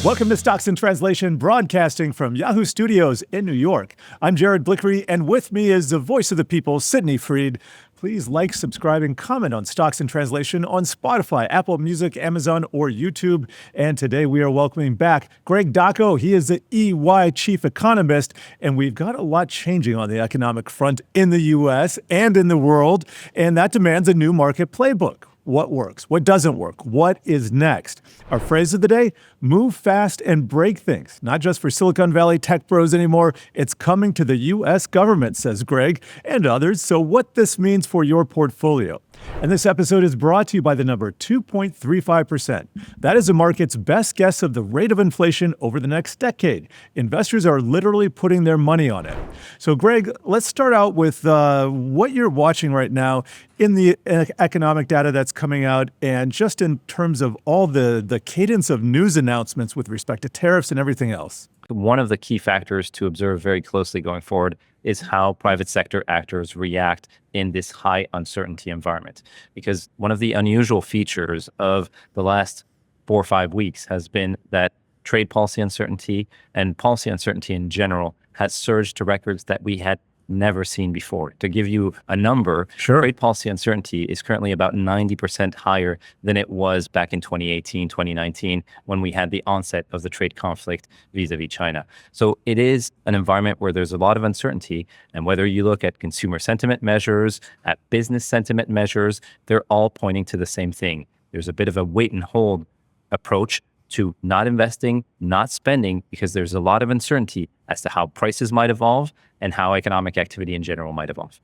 Welcome to Stocks in Translation, broadcasting from Yahoo Studios in New York. I'm Jared Blikre, and with me is the voice of the people, Sydnee Freed. Please like, subscribe, and comment on Stocks in Translation on Spotify, Apple Music, Amazon, or YouTube. And today we are welcoming back Greg Daco. He is the EY chief economist, and we've got a lot changing on the economic front in the U.S. and in the world, and that demands a new market playbook. What works? What doesn't work? What is next? Our phrase of the day, move fast and break things. Not just for Silicon Valley tech bros anymore. It's coming to the U.S. government, says Greg and others. So what this means for your portfolio. And this episode is brought to you by the number 2.35%. That is the market's best guess of the rate of inflation over the next decade. Investors are literally putting their money on it. So, Greg, let's start out with what you're watching right now in the economic data that's coming out, and just in terms of all the cadence of news announcements with respect to tariffs and everything else. One of the key factors to observe very closely going forward is how private sector actors react in this high uncertainty environment. Because one of the unusual features of the last 4 or 5 weeks has been that trade policy uncertainty and policy uncertainty in general has surged to records that we had never seen before. To give you a number, Sure. Trade policy uncertainty is currently about 90% higher than it was back in 2018, 2019, when we had the onset of the trade conflict vis-a-vis China. So it is an environment where there's a lot of uncertainty. And whether you look at consumer sentiment measures, at business sentiment measures, they're all pointing to the same thing. There's a bit of a wait and hold approach to not investing, not spending, because there's a lot of uncertainty as to how prices might evolve and how economic activity in general might evolve.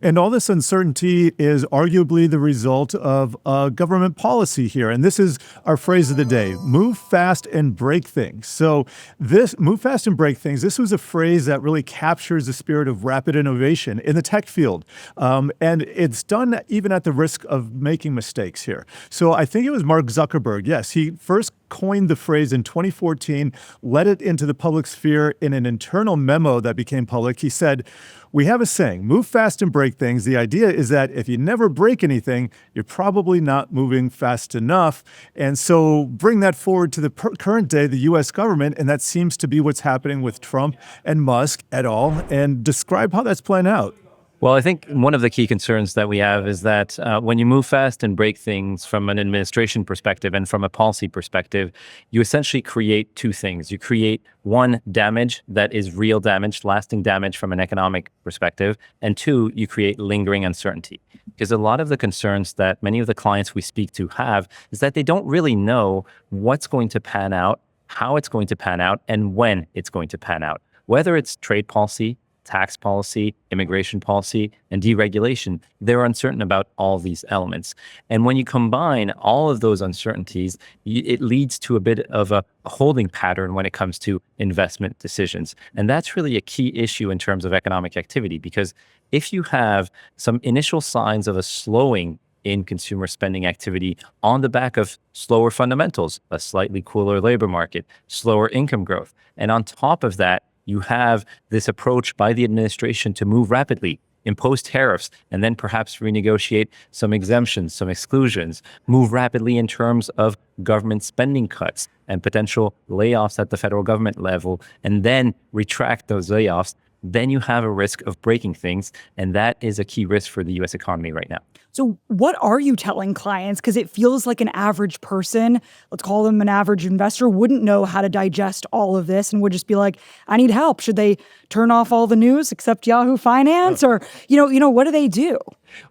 And all this uncertainty is arguably the result of government policy here. And this is our phrase of the day, move fast and break things. So this move fast and break things, this was a phrase that really captures the spirit of rapid innovation in the tech field. And it's done even at the risk of making mistakes here. So I think it was Mark Zuckerberg. Yes, he first coined the phrase in 2014, led it into the public sphere in an internal memo that became public. He said, "We have a saying, move fast and break things. The idea is that if you never break anything, you're probably not moving fast enough." And so bring that forward to the current day, the U.S. government, and that seems to be what's happening with Trump and Musk et al. And describe how that's playing out. Well, I think one of the key concerns that we have is that when you move fast and break things from an administration perspective and from a policy perspective, you essentially create two things. You create one, damage that is real damage, lasting damage from an economic perspective. And two, you create lingering uncertainty. Because a lot of the concerns that many of the clients we speak to have is that they don't really know what's going to pan out, how it's going to pan out, and when it's going to pan out. Whether it's trade policy, tax policy, immigration policy, and deregulation, they're uncertain about all these elements. And when you combine all of those uncertainties, it leads to a bit of a holding pattern when it comes to investment decisions. And that's really a key issue in terms of economic activity, because if you have some initial signs of a slowing in consumer spending activity on the back of slower fundamentals, a slightly cooler labor market, slower income growth, and on top of that, you have this approach by the administration to move rapidly, impose tariffs, and then perhaps renegotiate some exemptions, some exclusions, move rapidly in terms of government spending cuts and potential layoffs at the federal government level, and then retract those layoffs. Then you have a risk of breaking things, and that is a key risk for the U.S. economy right now. So what are you telling clients? Because it feels like an average person, let's call them an average investor, wouldn't know how to digest all of this and would just be like, I need help. Should they turn off all the news except Yahoo Finance? Or, what do they do?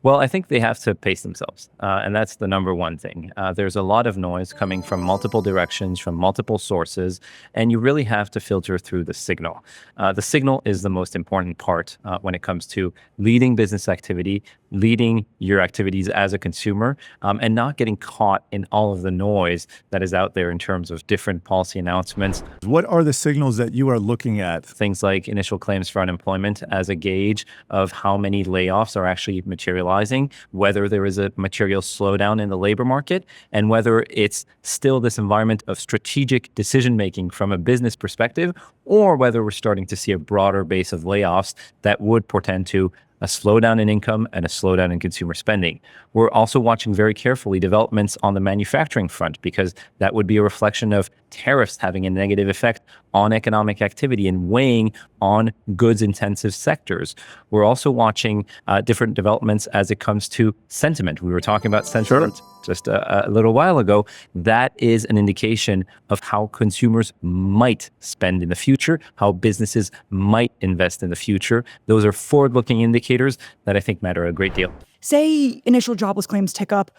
Well, I think they have to pace themselves, and that's the number one thing. There's a lot of noise coming from multiple directions, from multiple sources, and you really have to filter through the signal. The signal is the most important part when it comes to leading business activity, leading your activities as a consumer, and not getting caught in all of the noise that is out there in terms of different policy announcements. What are the signals that you are looking at? Things like initial claims for unemployment as a gauge of how many layoffs are actually materializing, whether there is a material slowdown in the labor market, and whether it's still this environment of strategic decision-making from a business perspective, or whether we're starting to see a broader base of layoffs that would portend to a slowdown in income and a slowdown in consumer spending. We're also watching very carefully developments on the manufacturing front, because that would be a reflection of tariffs having a negative effect on economic activity and weighing on goods-intensive sectors. We're also watching different developments as it comes to sentiment. We were talking about sentiment just a little while ago. That is an indication of how consumers might spend in the future, how businesses might invest in the future. Those are forward-looking indicators that I think matter a great deal. Say initial jobless claims tick up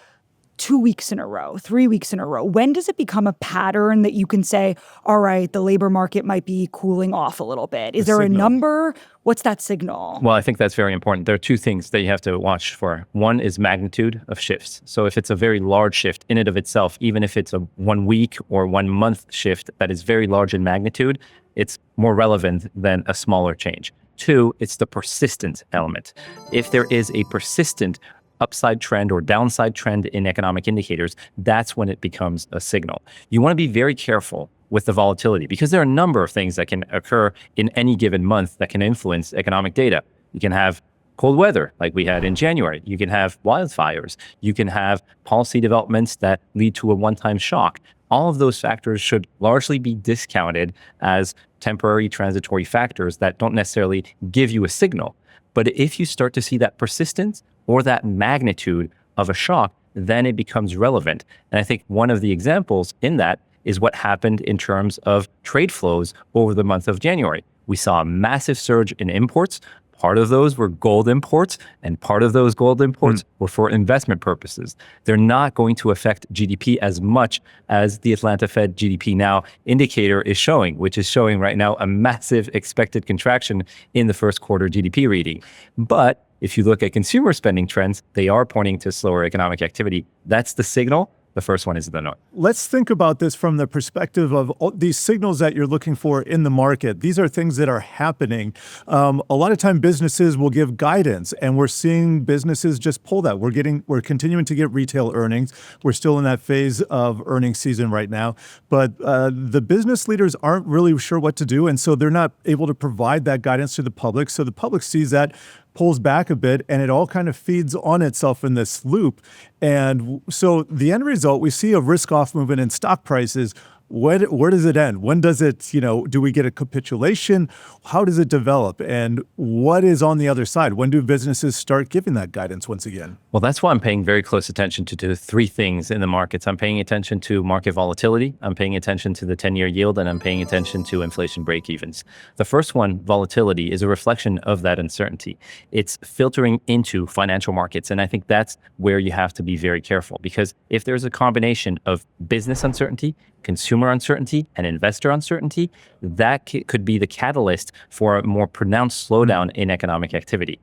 2 weeks in a row, 3 weeks in a row. When does it become a pattern that you can say, all right, the labor market might be cooling off a little bit? Is there a number? What's that signal? Well, I think that's very important. There are two things that you have to watch for. One is magnitude of shifts. So if it's a very large shift in and of itself, even if it's a 1 week or 1 month shift that is very large in magnitude, it's more relevant than a smaller change. Two, it's the persistent element. If there is a persistent upside trend or downside trend in economic indicators, that's when it becomes a signal. You want to be very careful with the volatility, because there are a number of things that can occur in any given month that can influence economic data. You can have cold weather like we had in January. You can have wildfires. You can have policy developments that lead to a one-time shock. All of those factors should largely be discounted as temporary transitory factors that don't necessarily give you a signal. But if you start to see that persistence or that magnitude of a shock, then it becomes relevant. And I think one of the examples in that is what happened in terms of trade flows over the month of January. We saw a massive surge in imports. Part of those were gold imports, and part of those gold imports were for investment purposes. They're not going to affect GDP as much as the Atlanta Fed GDP Now indicator is showing, which is showing right now a massive expected contraction in the first quarter GDP reading. But if you look at consumer spending trends, they are pointing to slower economic activity. That's the signal. The first one is the noise. Let's think about this from the perspective of these signals that you're looking for in the market. These are things that are happening. A lot of time businesses will give guidance, and we're seeing businesses just pull that. We're continuing to get retail earnings. We're still in that phase of earnings season right now, but the business leaders aren't really sure what to do, and so they're not able to provide that guidance to the public. So the public sees that, pulls back a bit, and it all kind of feeds on itself in this loop. And so the end result, we see a risk-off movement in stock prices. Where does it end? When does it, do we get a capitulation? How does it develop? And what is on the other side? When do businesses start giving that guidance once again? Well, that's why I'm paying very close attention to three things in the markets. I'm paying attention to market volatility, I'm paying attention to the 10-year yield, and I'm paying attention to inflation break-evens. The first one, volatility, is a reflection of that uncertainty. It's filtering into financial markets, and I think that's where you have to be very careful, because if there's a combination of business uncertainty, consumer uncertainty, and investor uncertainty, that could be the catalyst for a more pronounced slowdown in economic activity.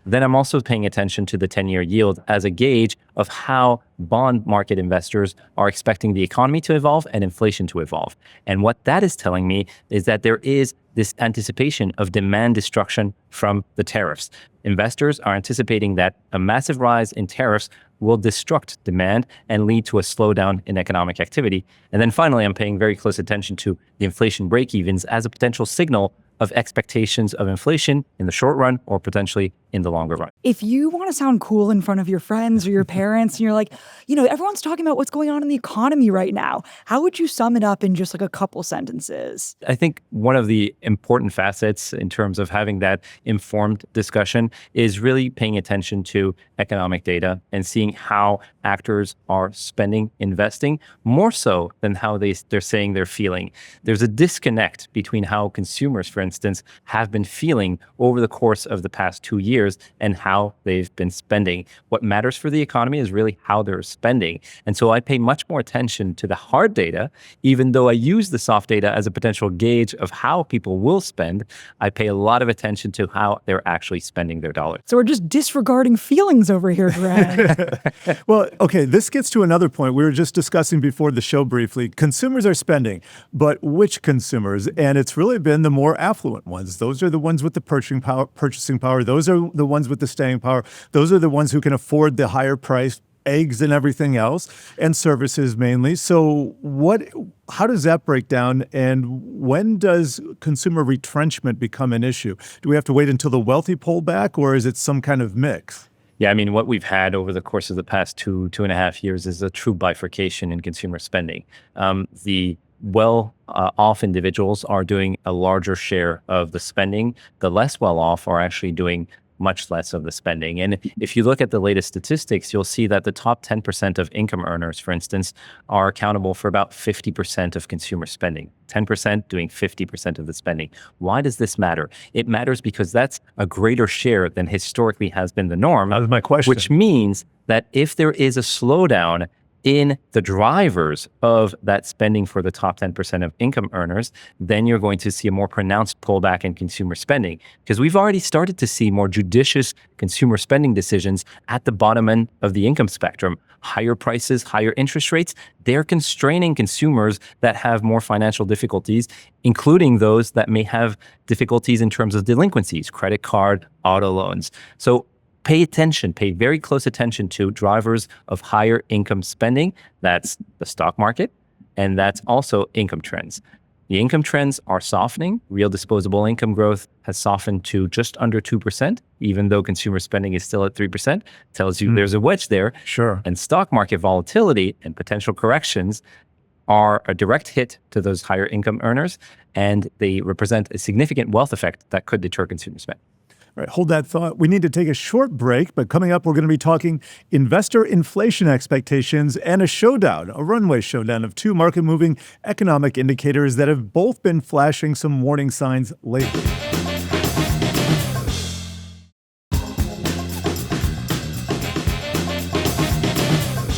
Then I'm also paying attention to the 10-year yield as a gauge of how bond market investors are expecting the economy to evolve and inflation to evolve. And what that is telling me is that there is this anticipation of demand destruction from the tariffs. Investors are anticipating that a massive rise in tariffs will destruct demand and lead to a slowdown in economic activity. And then finally, I'm paying very close attention to the inflation break-evens as a potential signal of expectations of inflation in the short run or potentially in the longer run. If you want to sound cool in front of your friends or your parents and you're like, everyone's talking about what's going on in the economy right now, how would you sum it up in just like a couple sentences? I think one of the important facets in terms of having that informed discussion is really paying attention to economic data and seeing how actors are spending, investing, more so than how they're saying they're feeling. There's a disconnect between how consumers, for instance, have been feeling over the course of the past 2 years and how they've been spending. What matters for the economy is really how they're spending. And so I pay much more attention to the hard data, even though I use the soft data as a potential gauge of how people will spend. I pay a lot of attention to how they're actually spending their dollars. So we're just disregarding feelings over here, Greg. Well, okay, this gets to another point. We were just discussing before the show briefly. Consumers are spending, but which consumers? And it's really been the more affluent ones. Those are the ones with the purchasing power. Those are the ones with the staying power. Those are the ones who can afford the higher price eggs and everything else, and services mainly. So how does that break down, and when does consumer retrenchment become an issue? Do we have to wait until the wealthy pull back, or is it some kind of mix? Yeah, I mean, what we've had over the course of the past 2.5 years is a true bifurcation in consumer spending. The well-off individuals are doing a larger share of the spending. The less well-off are actually doing much less of the spending. And if you look at the latest statistics, you'll see that the top 10% of income earners, for instance, are accountable for about 50% of consumer spending. 10% doing 50% of the spending. Why does this matter? It matters because that's a greater share than historically has been the norm. That was my question. Which means that if there is a slowdown in the drivers of that spending for the top 10% of income earners, then you're going to see a more pronounced pullback in consumer spending, because we've already started to see more judicious consumer spending decisions at the bottom end of the income spectrum. Higher prices, higher interest rates, they're constraining consumers that have more financial difficulties, including those that may have difficulties in terms of delinquencies, credit card, auto loans. So pay very close attention to drivers of higher income spending. That's the stock market, and that's also income trends. The income trends are softening. Real disposable income growth has softened to just under 2%, even though consumer spending is still at 3%. Tells you there's a wedge there. Sure. And stock market volatility and potential corrections are a direct hit to those higher income earners, and they represent a significant wealth effect that could deter consumer spending. All right, hold that thought. We need to take a short break, but coming up, we're going to be talking investor inflation expectations and a runway showdown of two market-moving economic indicators that have both been flashing some warning signs lately.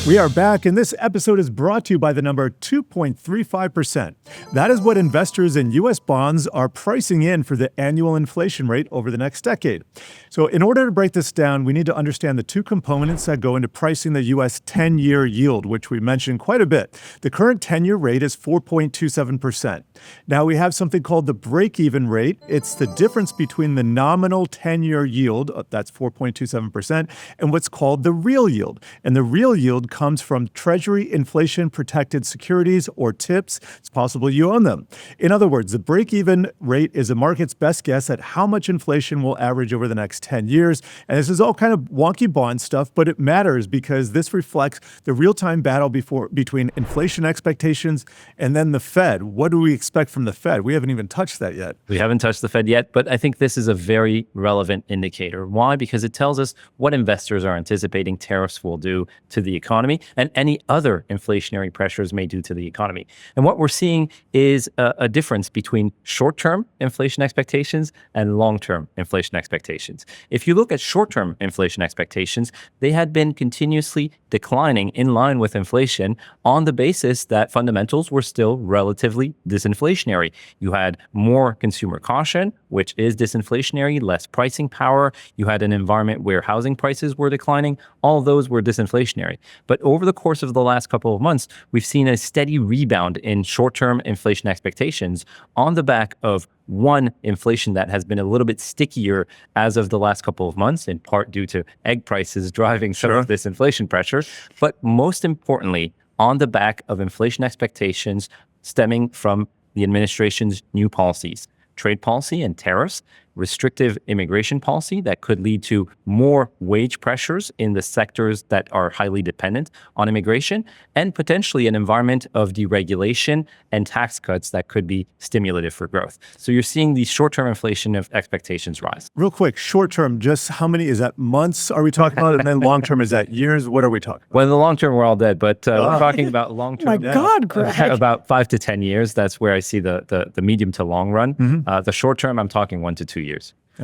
We are back, and this episode is brought to you by the number 2.35%. That is what investors in U.S. bonds are pricing in for the annual inflation rate over the next decade. So in order to break this down, we need to understand the two components that go into pricing the U.S. 10-year yield, which we mentioned quite a bit. The current 10-year rate is 4.27%. Now we have something called the break-even rate. It's the difference between the nominal 10-year yield, that's 4.27%, and what's called the real yield. And the real yield comes from Treasury inflation-protected securities, or TIPS. It's possible you own them. In other words, the break-even rate is a market's best guess at how much inflation will average over the next 10 years. And this is all kind of wonky bond stuff, but it matters because this reflects the real-time battle between inflation expectations and then the Fed. What do we expect from the Fed? We haven't even touched that yet. We haven't touched the Fed yet, but I think this is a very relevant indicator. Why? Because it tells us what investors are anticipating tariffs will do to the economy and any other inflationary pressures may do to the economy. And what we're seeing is a difference between short-term inflation expectations and long-term inflation expectations. If you look at short-term inflation expectations, they had been continuously declining in line with inflation on the basis that fundamentals were still relatively disinflationary. You had more consumer caution, which is disinflationary, less pricing power. You had an environment where housing prices were declining. All those were disinflationary. But over the course of the last couple of months, we've seen a steady rebound in short-term inflation expectations on the back of one, inflation that has been a little bit stickier as of the last couple of months, in part due to egg prices driving some of this inflation pressure. But most importantly, on the back of inflation expectations stemming from the administration's new policies, trade policy and tariffs, restrictive immigration policy that could lead to more wage pressures in the sectors that are highly dependent on immigration, and potentially an environment of deregulation and tax cuts that could be stimulative for growth. So you're seeing these short-term inflation of expectations rise. Real quick, short-term, just how many, is that months are we talking about? And then long-term, is that years? What are we talking about? Well, in the long-term, we're all dead, but we're talking about long-term. My God, Greg. About 5 to 10 years. That's where I see the medium to long run. The short-term, I'm talking 1 to 2 years.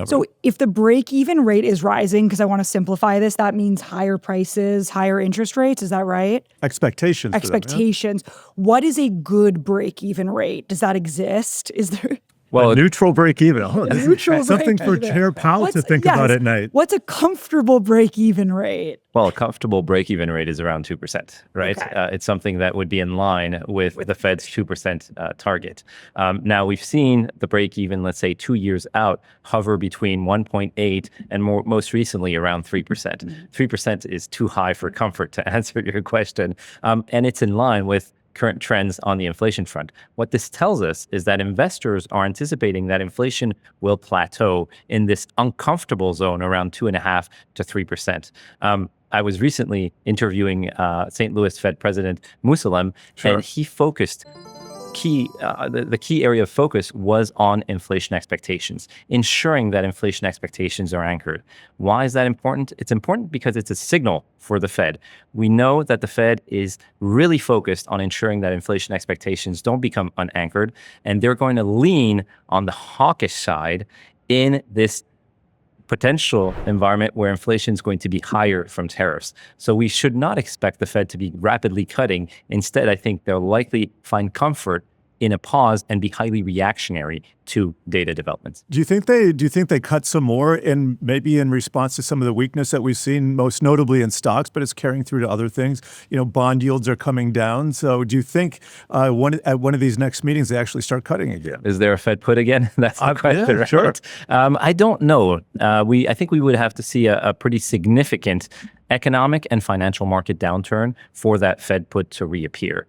So if the break-even rate is rising, because I want to simplify this, that means higher prices, higher interest rates. Is that right? Expectations. Expectations. What is a good break-even rate? Does that exist? Is there? A neutral break even. Oh, this is something for Chair Powell to think about at night. What's a comfortable break-even rate? Well, a comfortable break-even rate is around 2%, right? Okay. It's something that would be in line with the Fed's 2% target. Now, we've seen the break-even, let's say 2 years out, hover between 1.8 and most recently around 3%. 3% is too high for comfort, to answer your question. And it's in line with current trends on the inflation front. What this tells us is that investors are anticipating that inflation will plateau in this uncomfortable zone around 2.5 to 3%. I was recently interviewing St. Louis Fed President Musalem, and he focused the key area of focus was on inflation expectations, ensuring that inflation expectations are anchored. Why is that important? It's important because it's a signal for the Fed. We know that the Fed is really focused on ensuring that inflation expectations don't become unanchored, and they're going to lean on the hawkish side in this potential environment where inflation is going to be higher from tariffs. So we should not expect the Fed to be rapidly cutting. Instead, I think they'll likely find comfort in a pause and be highly reactionary to data developments. Do you think they cut some more in maybe in response to some of the weakness that we've seen, most notably in stocks, but it's carrying through to other things? Bond yields are coming down. So do you think at one of these next meetings they actually start cutting again? Is there a Fed put again? That's the question, yeah, right? Sure. I don't know. I think we would have to see a pretty significant economic and financial market downturn for that Fed put to reappear.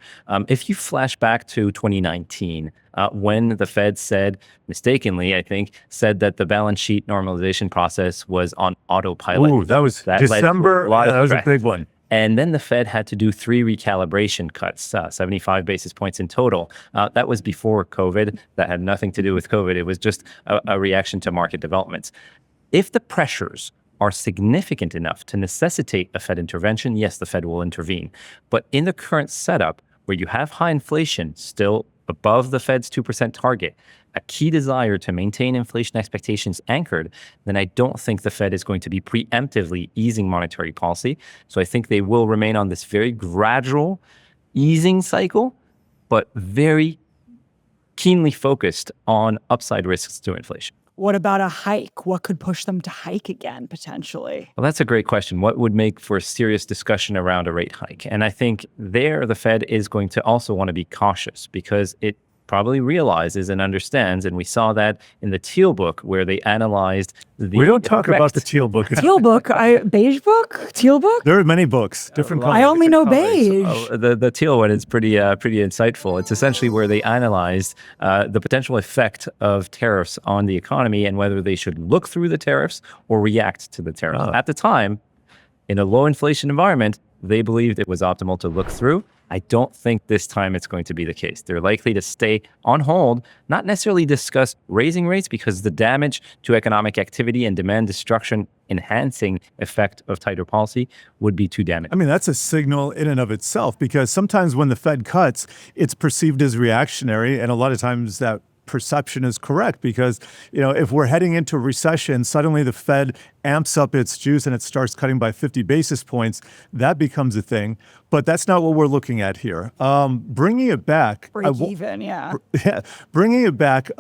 If you flash back to 2019, when the Fed said, mistakenly, I think, said that the balance sheet normalization process was on autopilot. Ooh, that was December. That was a big one. And then the Fed had to do 3 recalibration cuts, 75 basis points in total. That was before COVID. That had nothing to do with COVID. It was just a reaction to market developments. If the pressures are significant enough to necessitate a Fed intervention, yes, the Fed will intervene. But in the current setup, where you have high inflation still above the Fed's 2% target, a key desire to maintain inflation expectations anchored, then I don't think the Fed is going to be preemptively easing monetary policy. So I think they will remain on this very gradual easing cycle, but very keenly focused on upside risks to inflation. What about a hike? What could push them to hike again, potentially? Well, that's a great question. What would make for a serious discussion around a rate hike? And I think there the Fed is going to also want to be cautious because it probably realizes and understands, and we saw that in the Teal book where they analyzed the... We don't talk about the Teal book. Teal book? Beige book? Teal book? There are many books, different colors. I only know beige. The Teal one is pretty insightful. It's essentially where they analyzed the potential effect of tariffs on the economy and whether they should look through the tariffs or react to the tariffs. At the time, in a low inflation environment, they believed it was optimal to look through. I don't think this time it's going to be the case. They're likely to stay on hold, not necessarily discuss raising rates because the damage to economic activity and demand destruction enhancing effect of tighter policy would be too damaging. I mean, that's a signal in and of itself because sometimes when the Fed cuts, it's perceived as reactionary, and a lot of times that perception is correct because, if we're heading into a recession, suddenly the Fed amps up its juice and it starts cutting by 50 basis points. That becomes a thing. But that's not what we're looking at here. Bringing it back. Break even, yeah. Bringing it back,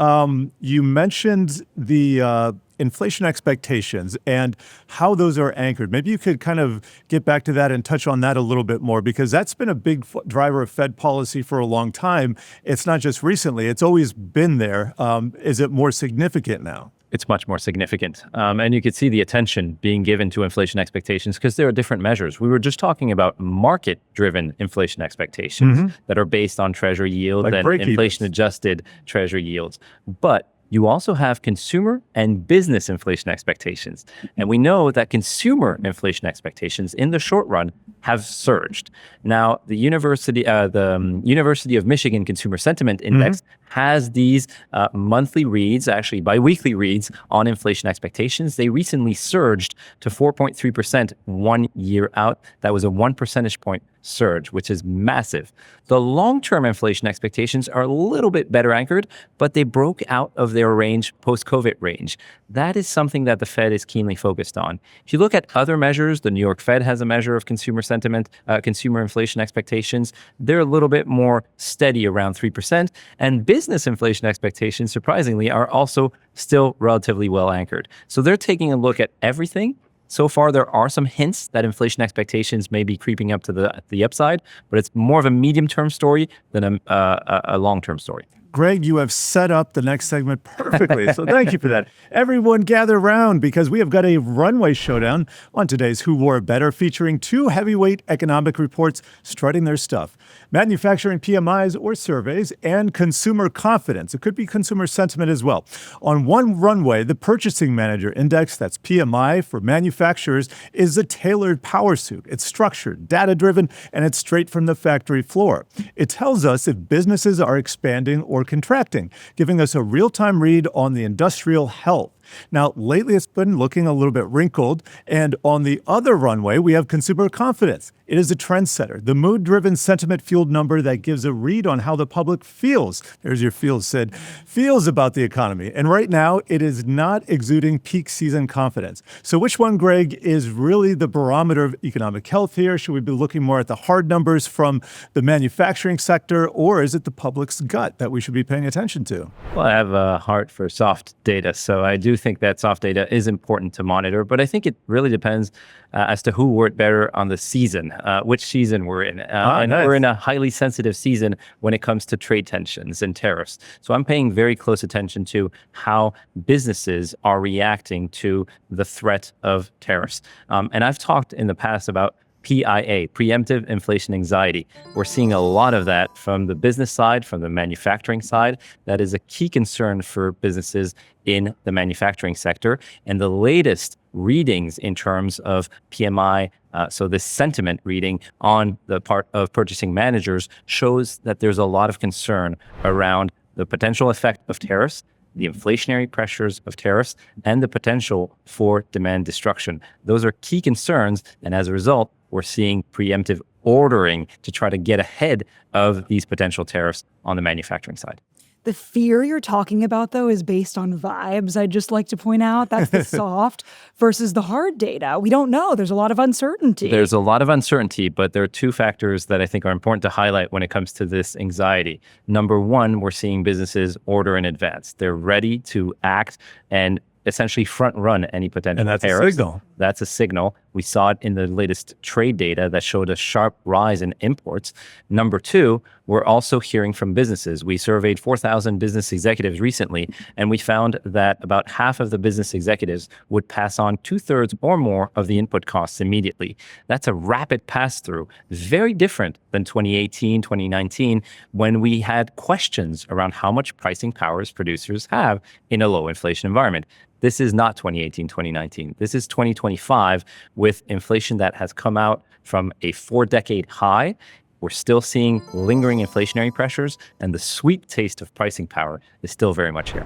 you mentioned the inflation expectations and how those are anchored. Maybe you could kind of get back to that and touch on that a little bit more because that's been a big driver of Fed policy for a long time. It's not just recently. It's always been there. Is it more significant now? It's much more significant. And you could see the attention being given to inflation expectations because there are different measures. We were just talking about market-driven inflation expectations that are based on Treasury yield and inflation-adjusted Treasury yields. But you also have consumer and business inflation expectations. And we know that consumer inflation expectations in the short run have surged. Now, the University of Michigan Consumer Sentiment Index has these monthly reads, actually biweekly reads on inflation expectations. They recently surged to 4.3% 1 year out. That was a 1 percentage point surge, which is massive. The long-term inflation expectations are a little bit better anchored, but they broke out of their range, post-COVID range. That is something that the Fed is keenly focused on. If you look at other measures, the New York Fed has a measure of consumer sentiment. sentiment, consumer inflation expectations, they're a little bit more steady around 3%. And business inflation expectations, surprisingly, are also still relatively well anchored. So they're taking a look at everything. So far, there are some hints that inflation expectations may be creeping up to the upside, but it's more of a medium-term story than a long-term story. Greg, you have set up the next segment perfectly, so thank you for that. Everyone gather around because we have got a runway showdown on today's Who Wore It Better, featuring two heavyweight economic reports strutting their stuff. Manufacturing PMIs or surveys and consumer confidence. It could be consumer sentiment as well. On one runway, the Purchasing Manager Index, that's PMI for manufacturers, is a tailored power suit. It's structured, data-driven, and it's straight from the factory floor. It tells us if businesses are expanding or contracting, giving us a real-time read on the industrial health. Now, lately it's been looking a little bit wrinkled, and on the other runway, we have consumer confidence. It is a trendsetter, the mood-driven, sentiment-fueled number that gives a read on how the public feels. There's your feels, Sid. Feels about the economy. And right now, it is not exuding peak season confidence. So which one, Greg, is really the barometer of economic health here? Should we be looking more at the hard numbers from the manufacturing sector, or is it the public's gut that we should be paying attention to? Well, I have a heart for soft data, so I do think that soft data is important to monitor, but I think it really depends as to who wore it better on the season, which season we're in. And nice. We're in a highly sensitive season when it comes to trade tensions and tariffs. So I'm paying very close attention to how businesses are reacting to the threat of tariffs. And I've talked in the past about PIA, preemptive inflation anxiety. We're seeing a lot of that from the business side, from the manufacturing side. That is a key concern for businesses in the manufacturing sector. And the latest readings in terms of PMI, so this sentiment reading on the part of purchasing managers, shows that there's a lot of concern around the potential effect of tariffs, the inflationary pressures of tariffs, and the potential for demand destruction. Those are key concerns, and as a result, we're seeing preemptive ordering to try to get ahead of these potential tariffs on the manufacturing side. The fear you're talking about, though, is based on vibes. I'd just like to point out that's the soft versus the hard data. We don't know. There's a lot of uncertainty. There's a lot of uncertainty, but there are two factors that I think are important to highlight when it comes to this anxiety. Number one, we're seeing businesses order in advance. They're ready to act and essentially front run any potential tariffs. And that's a signal. That's a signal. We saw it in the latest trade data that showed a sharp rise in imports. Number two, we're also hearing from businesses. We surveyed 4,000 business executives recently, and we found that about half of the business executives would pass on 2/3 or more of the input costs immediately. That's a rapid pass-through, very different than 2018, 2019, when we had questions around how much pricing powers producers have in a low inflation environment. This is not 2018, 2019. This is 2025 with inflation that has come out from a 4-decade high. We're still seeing lingering inflationary pressures, and the sweet taste of pricing power is still very much here.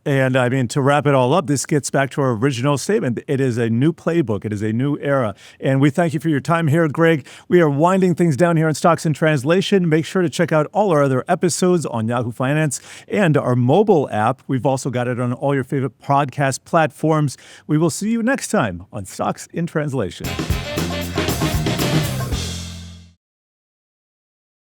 And I mean, to wrap it all up, this gets back to our original statement. It is a new playbook. It is a new era. And we thank you for your time here, Greg. We are winding things down here on Stocks in Translation. Make sure to check out all our other episodes on Yahoo Finance and our mobile app. We've also got it on all your favorite podcast platforms. We will see you next time on Stocks in Translation.